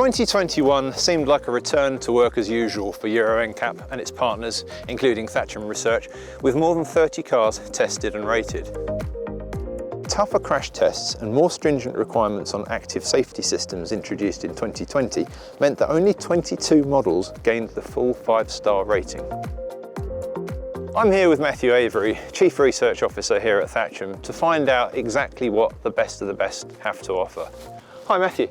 2021 seemed like a return to work as usual for Euro NCAP and its partners, including Thatcham Research, with more than 30 cars tested and rated. Tougher crash tests and more stringent requirements on active safety systems introduced in 2020 meant that only 22 models gained the full 5-star rating. I'm here with Matthew Avery, Chief Research Officer here at Thatcham, to find out exactly what the best of the best have to offer. Hi Matthew.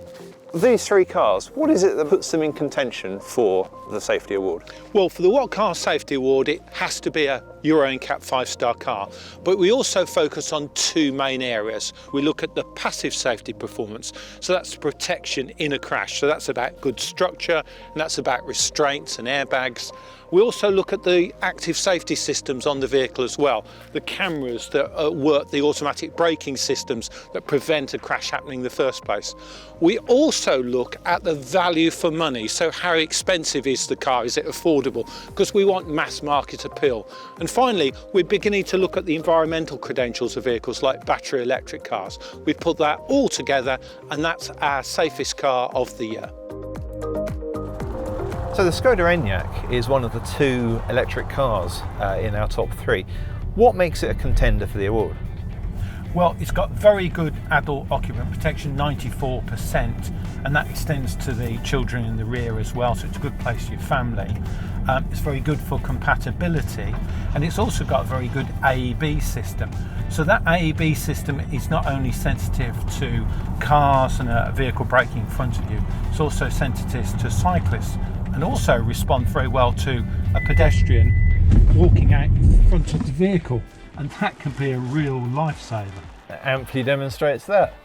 These 3 cars, what is it that puts them in contention for the Safety Award? Well, for the What Car Safety Award, it has to be a Euro NCAP 5-star car. But we also focus on 2 main areas. We look at the passive safety performance, so that's protection in a crash. So that's about good structure, and that's about restraints and airbags. We also look at the active safety systems on the vehicle as well, the cameras that work, the automatic braking systems that prevent a crash happening in the first place. We also look at the value for money, so how expensive is the car, is it affordable, because we want mass market appeal. And finally, we're beginning to look at the environmental credentials of vehicles like battery electric cars. We've put that all together, and that's our safest car of the year. So the Skoda Enyaq is one of the 2 electric cars in our top 3. What makes it a contender for the award? Well, it's got very good adult occupant protection, 94%, and that extends to the children in the rear as well, so it's a good place for your family. It's very good for compatibility, and it's also got a very good AEB system. So that AEB system is not only sensitive to cars and a vehicle braking in front of you, it's also sensitive to cyclists, and also respond very well to a pedestrian walking out in front of the vehicle, and that can be a real lifesaver. It amply demonstrates that.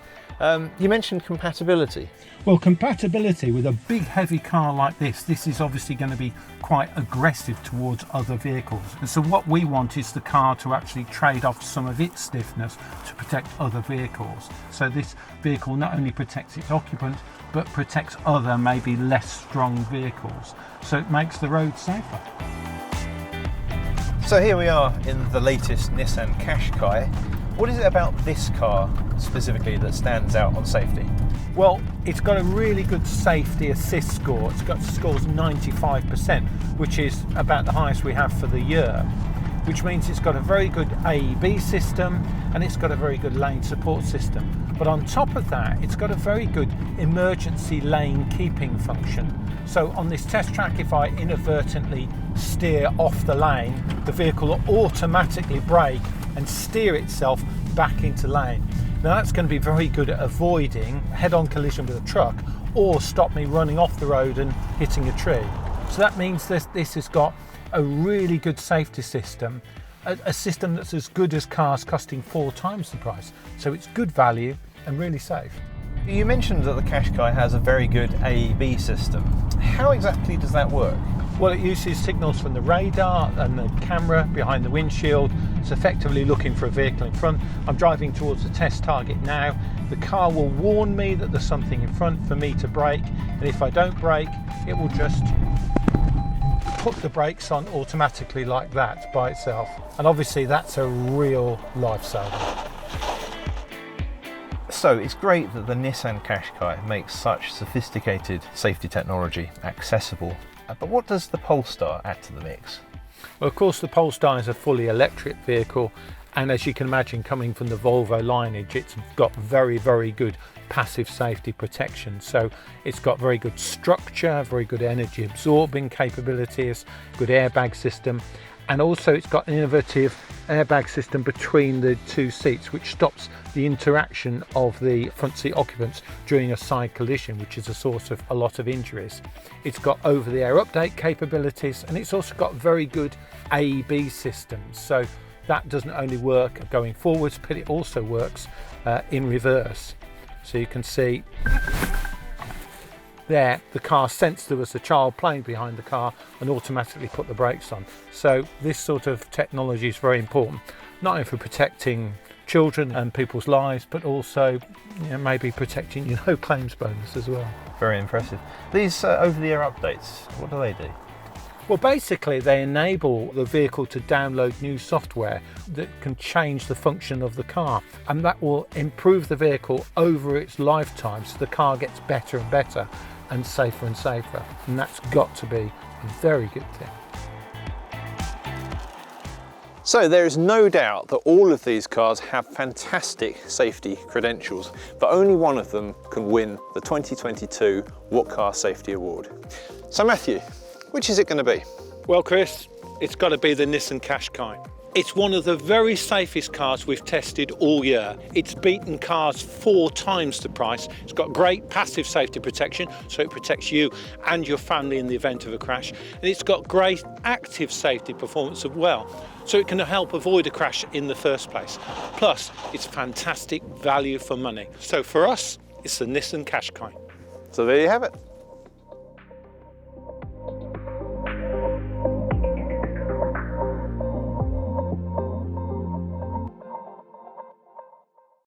You mentioned compatibility. Well, compatibility with a big heavy car like this is obviously going to be quite aggressive towards other vehicles. And so what we want is the car to actually trade off some of its stiffness to protect other vehicles. So this vehicle not only protects its occupant, but protects other, maybe less strong vehicles. So it makes the road safer. So here we are in the latest Nissan Qashqai. What is it about this car specifically that stands out on safety? Well, it's got a really good safety assist score. It's got scores 95%, which is about the highest we have for the year, which means it's got a very good AEB system and it's got a very good lane support system. But on top of that, it's got a very good emergency lane keeping function. So on this test track, if I inadvertently steer off the lane, the vehicle will automatically brake and steer itself back into lane. Now that's going to be very good at avoiding head-on collision with a truck or stop me running off the road and hitting a tree. So that means this has got a really good safety system, a system that's as good as cars costing 4 times the price. So it's good value and really safe. You mentioned that the Qashqai has a very good AEB system. How exactly does that work? Well, it uses signals from the radar and the camera behind the windshield. It's effectively looking for a vehicle in front. I'm driving towards the test target now. The car will warn me that there's something in front for me to brake, and if I don't brake, it will just put the brakes on automatically like that by itself. And obviously that's a real lifesaver. So it's great that the Nissan Qashqai makes such sophisticated safety technology accessible. But what does the Polestar add to the mix? Well, of course, the Polestar is a fully electric vehicle, and as you can imagine, coming from the Volvo lineage, it's got very, very good passive safety protection. So it's got very good structure, very good energy absorbing capabilities, good airbag system, and also it's got an innovative airbag system between the 2 seats, which stops the interaction of the front seat occupants during a side collision, which is a source of a lot of injuries. It's got over-the-air update capabilities, and it's also got very good AEB systems. So that doesn't only work going forwards, but it also works in reverse. So you can see there, the car sensed there was a child playing behind the car and automatically put the brakes on. So this sort of technology is very important, not only for protecting children and people's lives, but also maybe protecting claims bonus as well. Very impressive. These over-the-air updates, what do they do? Well, basically they enable the vehicle to download new software that can change the function of the car, and that will improve the vehicle over its lifetime, so the car gets better and better. and safer, and that's got to be a very good thing. So there is no doubt that all of these cars have fantastic safety credentials, but only one of them can win the 2022 What Car Safety Award. So Matthew, which is it going to be? Well, Chris, it's got to be the Nissan Qashqai. It's one of the very safest cars we've tested all year. It's beaten cars 4 times the price. It's got great passive safety protection, so it protects you and your family in the event of a crash. And it's got great active safety performance as well, so it can help avoid a crash in the first place. Plus, it's fantastic value for money. So for us, it's the Nissan Qashqai. So there you have it.